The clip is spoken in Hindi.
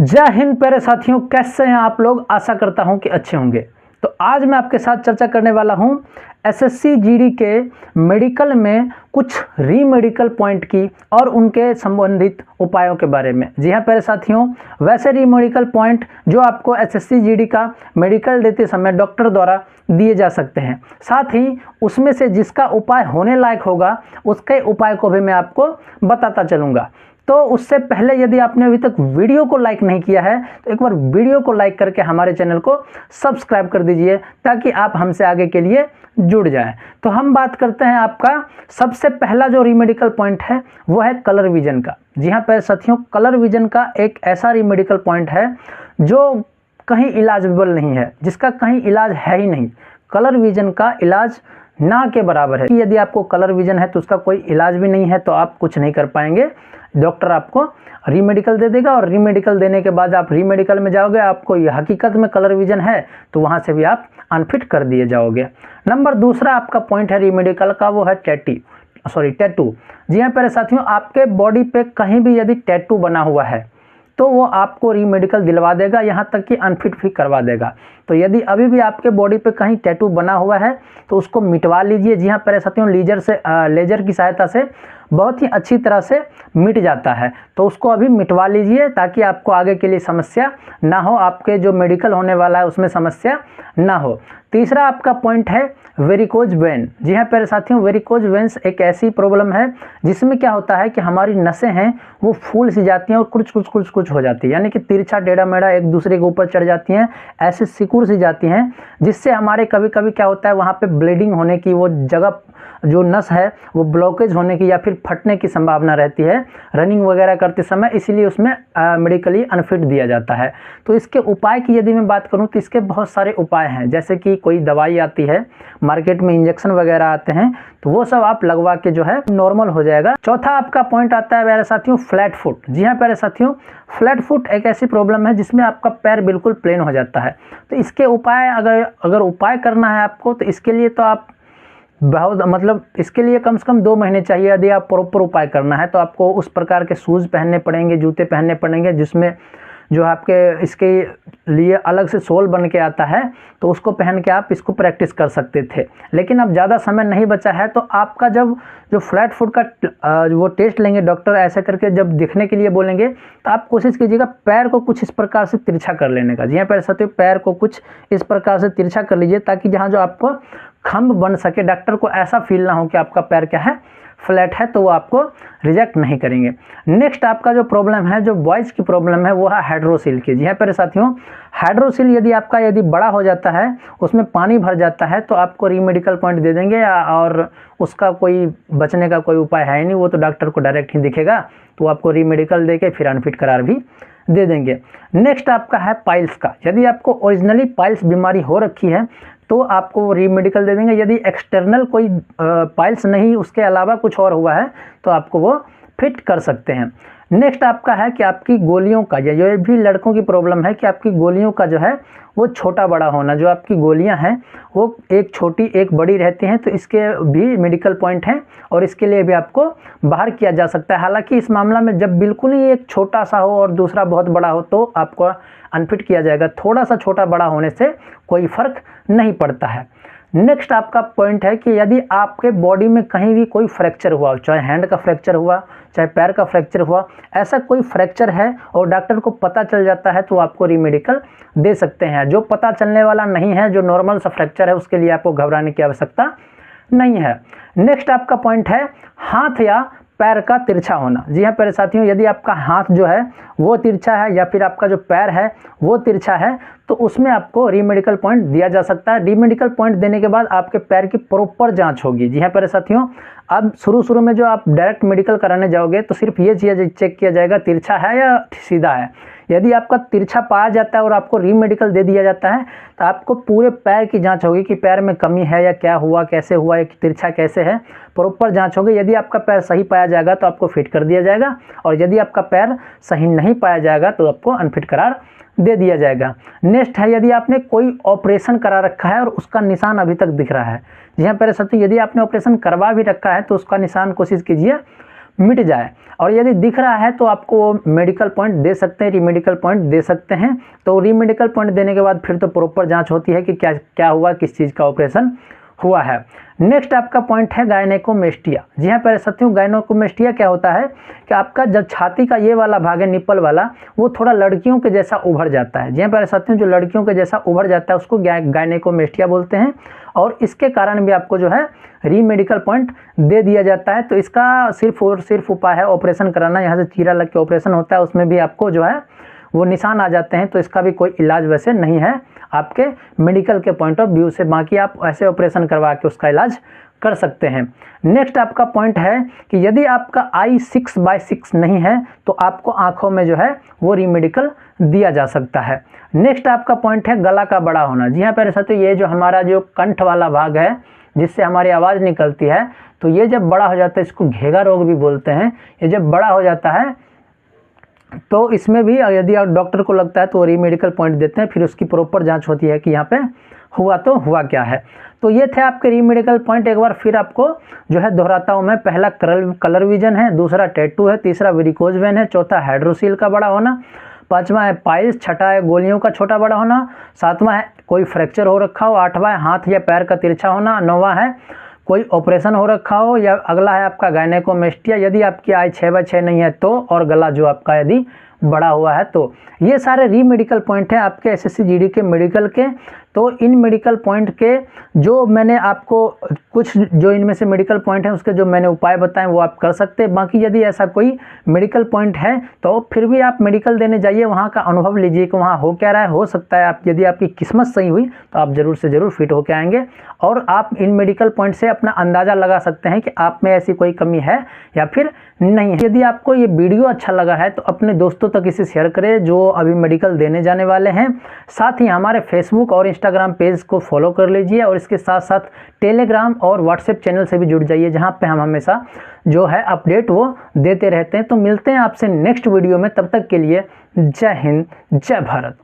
जय हिंद प्यारे साथियों, कैसे हैं आप लोग। आशा करता हूं कि अच्छे होंगे। तो आज मैं आपके साथ चर्चा करने वाला हूं एसएससी जीडी के मेडिकल में कुछ रीमेडिकल पॉइंट की और उनके संबंधित उपायों के बारे में। जी हां प्यारे साथियों, वैसे रीमेडिकल पॉइंट जो आपको एसएससी जीडी का मेडिकल देते समय डॉक्टर द्वारा दिए जा सकते हैं, साथ ही उसमें से जिसका उपाय होने लायक होगा उसके उपाय को भी मैं आपको बताता चलूँगा। तो उससे पहले यदि आपने अभी तक वीडियो को लाइक नहीं किया है तो एक बार वीडियो को लाइक करके हमारे चैनल को सब्सक्राइब कर दीजिए ताकि आप हमसे आगे के लिए जुड़ जाएं। तो हम बात करते हैं आपका सबसे पहला जो रीमेडिकल पॉइंट है वो है कलर विजन का। जी हाँ प्यारे साथियों, कलर विजन का एक ऐसा रीमेडिकल पॉइंट है जो कहीं इलाजेबल नहीं है, जिसका कहीं इलाज है ही नहीं। कलर विजन का इलाज ना के बराबर है कि यदि आपको कलर विजन है तो उसका कोई इलाज भी नहीं है, तो आप कुछ नहीं कर पाएंगे। डॉक्टर आपको रीमेडिकल दे देगा और रीमेडिकल देने के बाद आप रीमेडिकल में जाओगे, आपको ये हकीकत में कलर विजन है तो वहाँ से भी आप अनफिट कर दिए जाओगे। नंबर दूसरा आपका पॉइंट है रीमेडिकल का, वो है टैटू। जी हाँ प्यारे साथियों, आपके बॉडी पे कहीं भी यदि टैटू बना हुआ है तो वो आपको रीमेडिकल दिलवा देगा, यहाँ तक कि अनफिट भी करवा देगा। तो यदि अभी भी आपके बॉडी पे कहीं टैटू बना हुआ है तो उसको मिटवा लीजिए। जी हाँ प्यारे साथियों, लेजर की सहायता से बहुत ही अच्छी तरह से मिट जाता है, तो उसको अभी मिटवा लीजिए ताकि आपको आगे के लिए समस्या ना हो, आपके जो मेडिकल होने वाला है उसमें समस्या ना हो। तीसरा आपका पॉइंट है वेरिकोज वेन। जी हाँ प्यारे साथियों, वेरिकोज वेन्स एक ऐसी प्रॉब्लम है जिसमें क्या होता है कि हमारी नसें हैं वो फूल सी जाती हैं और कुछ हो जाती है, यानी कि तिरछा टेढ़ा मेढ़ा एक दूसरे के ऊपर चढ़ जाती हैं, ऐसे सिकुड़ सी जाती हैं, जिससे हमारे कभी कभी क्या होता है वहाँ पे ब्लीडिंग होने की, वो जगह जो नस है वो ब्लॉकेज होने की या फिर फटने की संभावना रहती है रनिंग वगैरह करते समय, इसीलिए उसमें मेडिकली अनफिट दिया जाता है। तो इसके उपाय की यदि मैं बात करूं तो इसके बहुत सारे उपाय हैं, जैसे कि कोई दवाई आती है मार्केट में, इंजेक्शन वगैरह आते हैं, तो वो सब आप लगवा के जो है नॉर्मल हो जाएगा। चौथा आपका पॉइंट आता है प्यारे साथियों फ्लैट फुट। जी हाँ प्यारे साथियों, फ्लैट फुट एक ऐसी प्रॉब्लम है जिसमें आपका पैर बिल्कुल प्लेन हो जाता है। तो इसके उपाय अगर उपाय करना है आपको तो इसके लिए तो आप इसके लिए कम से कम 2 महीने चाहिए। यदि आप प्रॉपर उपाय करना है तो आपको उस प्रकार के शूज़ पहनने पड़ेंगे, जूते पहनने पड़ेंगे जिसमें जो आपके इसके लिए अलग से सोल बन के आता है, तो उसको पहन के आप इसको प्रैक्टिस कर सकते थे। लेकिन अब ज़्यादा समय नहीं बचा है, तो आपका जब जो फ्लैट फुट का वो टेस्ट लेंगे डॉक्टर, ऐसे करके जब दिखने के लिए बोलेंगे तो आप कोशिश कीजिएगा पैर को कुछ इस प्रकार से तिरछा कर लेने का। जी हाँ पैर साथियों, पैर को कुछ इस प्रकार से तिरछा कर लीजिए ताकि जहाँ जो आपको खंभ बन सके, डॉक्टर को ऐसा फील ना हो कि आपका पैर क्या है फ्लैट है, तो वो आपको रिजेक्ट नहीं करेंगे। नेक्स्ट आपका जो प्रॉब्लम है, जो बॉयज़ की प्रॉब्लम है, वो है हाइड्रोसिल की। जी हाँ प्यारे साथियों, हाइड्रोसिल यदि बड़ा हो जाता है, उसमें पानी भर जाता है, तो आपको रीमेडिकल पॉइंट दे देंगे और उसका कोई बचने का कोई उपाय है नहीं, वो तो डॉक्टर को डायरेक्ट ही दिखेगा, तो आपको रीमेडिकल दे के फिर अनफिट करार भी दे देंगे। नेक्स्ट आपका है पाइल्स का। यदि आपको ओरिजिनली पाइल्स बीमारी हो रखी है तो आपको रीमेडिकल दे देंगे। यदि एक्सटर्नल कोई पाइल्स नहीं, उसके अलावा कुछ और हुआ है तो आपको वो फिट कर सकते हैं। नेक्स्ट आपका है कि आपकी गोलियों का, ये भी लड़कों की प्रॉब्लम है कि आपकी गोलियों का जो है वो छोटा बड़ा होना, जो आपकी गोलियां हैं वो एक छोटी एक बड़ी रहती हैं, तो इसके भी मेडिकल पॉइंट हैं और इसके लिए भी आपको बाहर किया जा सकता है। हालांकि इस मामला में जब बिल्कुल ही एक छोटा सा हो और दूसरा बहुत बड़ा हो तो आपको अनफिट किया जाएगा। थोड़ा सा छोटा बड़ा होने से कोई फर्क नहीं पड़ता है। नेक्स्ट आपका पॉइंट है कि यदि आपके बॉडी में कहीं भी कोई फ्रैक्चर हुआ, चाहे हैंड का फ्रैक्चर हुआ, चाहे पैर का फ्रैक्चर हुआ, ऐसा कोई फ्रैक्चर है और डॉक्टर को पता चल जाता है तो आपको रीमेडिकल दे सकते हैं। जो पता चलने वाला नहीं है, जो नॉर्मल सा फ्रैक्चर है, उसके लिए आपको घबराने की आवश्यकता नहीं है। नेक्स्ट आपका पॉइंट है हाथ या पैर का तिरछा होना। जी हाँ प्यारे साथियों, यदि आपका हाथ जो है वो तिरछा है या फिर आपका जो पैर है वो तिरछा है तो उसमें आपको रीमेडिकल पॉइंट दिया जा सकता है। रीमेडिकल पॉइंट देने के बाद आपके पैर की प्रॉपर जांच होगी। जी हाँ प्यारे साथियों, अब शुरू में जो आप डायरेक्ट मेडिकल कराने जाओगे तो सिर्फ ये चीज़ चेक किया जाएगा तिरछा है या सीधा है। यदि आपका तिरछा पाया जाता है और आपको रीमेडिकल दे दिया जाता है तो आपको पूरे पैर की जांच होगी कि पैर में कमी है या क्या हुआ, कैसे हुआ, या तिरछा कैसे है, प्रॉपर जांच होगी। यदि आपका पैर सही पाया जाएगा तो आपको फिट कर दिया जाएगा और यदि आपका पैर सही नहीं पाया जाएगा तो आपको अनफिट करार दे दिया जाएगा। नेक्स्ट है यदि आपने कोई ऑपरेशन करा रखा है और उसका निशान अभी तक दिख रहा है। जी हाँ प्यारे साथियों, यदि आपने ऑपरेशन करवा भी रखा है तो उसका निशान कोशिश कीजिए मिट जाए। और यदि दिख रहा है तो आपको मेडिकल पॉइंट दे सकते हैं, रीमेडिकल पॉइंट दे सकते हैं। तो रीमेडिकल पॉइंट देने के बाद फिर तो प्रॉपर जांच होती है कि क्या क्या हुआ, किस चीज़ का ऑपरेशन हुआ है। नेक्स्ट आपका पॉइंट है गायनेकोमेस्टिया। जी हाँ प्यारे साथियों, गायनेकोमेस्टिया क्या होता है कि आपका जब छाती का ये वाला भाग है, निप्पल वाला, वो थोड़ा लड़कियों के जैसा उभर जाता है। जी हाँ प्यारे साथियों, जो लड़कियों के जैसा उभर जाता है उसको गायनेकोमेस्टिया बोलते हैं। और इसके कारण भी आपको जो है रीमेडिकल पॉइंट दे दिया जाता है। तो इसका सिर्फ और सिर्फ उपाय है ऑपरेशन कराना। यहाँ से चीरा लग के ऑपरेशन होता है, उसमें भी आपको जो है वो निशान आ जाते हैं। तो इसका भी कोई इलाज वैसे नहीं है आपके मेडिकल के पॉइंट ऑफ व्यू से, बाकी आप ऐसे ऑपरेशन करवा के उसका इलाज कर सकते हैं। नेक्स्ट आपका पॉइंट है कि यदि आपका आई 6/6 नहीं है तो आपको आंखों में जो है वो रीमेडिकल दिया जा सकता है। नेक्स्ट आपका पॉइंट है गला का बड़ा होना। जी हाँ प्यारे साथियों, ये जो हमारा जो कंठ वाला भाग है जिससे हमारी आवाज़ निकलती है, तो ये जब बड़ा हो जाता है, इसको घेगा रोग भी बोलते हैं, ये जब बड़ा हो जाता है तो इसमें भी यदि आप डॉक्टर को लगता है तो वो रीमेडिकल पॉइंट देते हैं। फिर उसकी प्रॉपर जांच होती है कि यहाँ पे हुआ तो हुआ क्या है। तो ये थे आपके रीमेडिकल पॉइंट। एक बार फिर आपको जो है दोहराता हूँ मैं। पहला कलर विजन है, दूसरा टैटू है, तीसरा वेरिकोज वेन है, चौथा हाइड्रोसील का बड़ा होना, पांचवा है पाइल्स, छठा है गोलियों का छोटा बड़ा होना, सातवां है कोई फ्रैक्चर हो रखा हो, आठवां है हाथ या पैर का तिरछा होना, नौवां है कोई ऑपरेशन हो रखा हो, या अगला है आपका गायनेकोमेस्टिया यदि आपकी आई 6/6 नहीं है तो, और गला जो आपका यदि बड़ा हुआ है तो। ये सारे रीमेडिकल पॉइंट हैं आपके एसएससी जीडी के मेडिकल के। तो इन मेडिकल पॉइंट के जो मैंने आपको कुछ जो इनमें से मेडिकल पॉइंट हैं उसके जो मैंने उपाय बताएं वो आप कर सकते हैं। बाकी यदि ऐसा कोई मेडिकल पॉइंट है तो फिर भी आप मेडिकल देने जाइए, वहाँ का अनुभव लीजिए कि वहाँ हो क्या रहा है। हो सकता है आप यदि आपकी किस्मत सही हुई तो आप ज़रूर से ज़रूर फिट होकर आएंगे। और आप इन मेडिकल पॉइंट से अपना अंदाज़ा लगा सकते हैं कि आप में ऐसी कोई कमी है या फिर नहीं है। यदि आपको ये वीडियो अच्छा लगा है तो अपने दोस्तों तक इसे शेयर करें जो अभी मेडिकल देने जाने वाले हैं। साथ ही हमारे फेसबुक और इंस्टाग्राम पेज को फॉलो कर लीजिए, और इसके साथ साथ टेलीग्राम और व्हाट्सएप चैनल से भी जुड़ जाइए, जहां पे हम हमेशा जो है अपडेट वो देते रहते हैं। तो मिलते हैं आपसे नेक्स्ट वीडियो में, तब तक के लिए जय हिंद, जय भारत।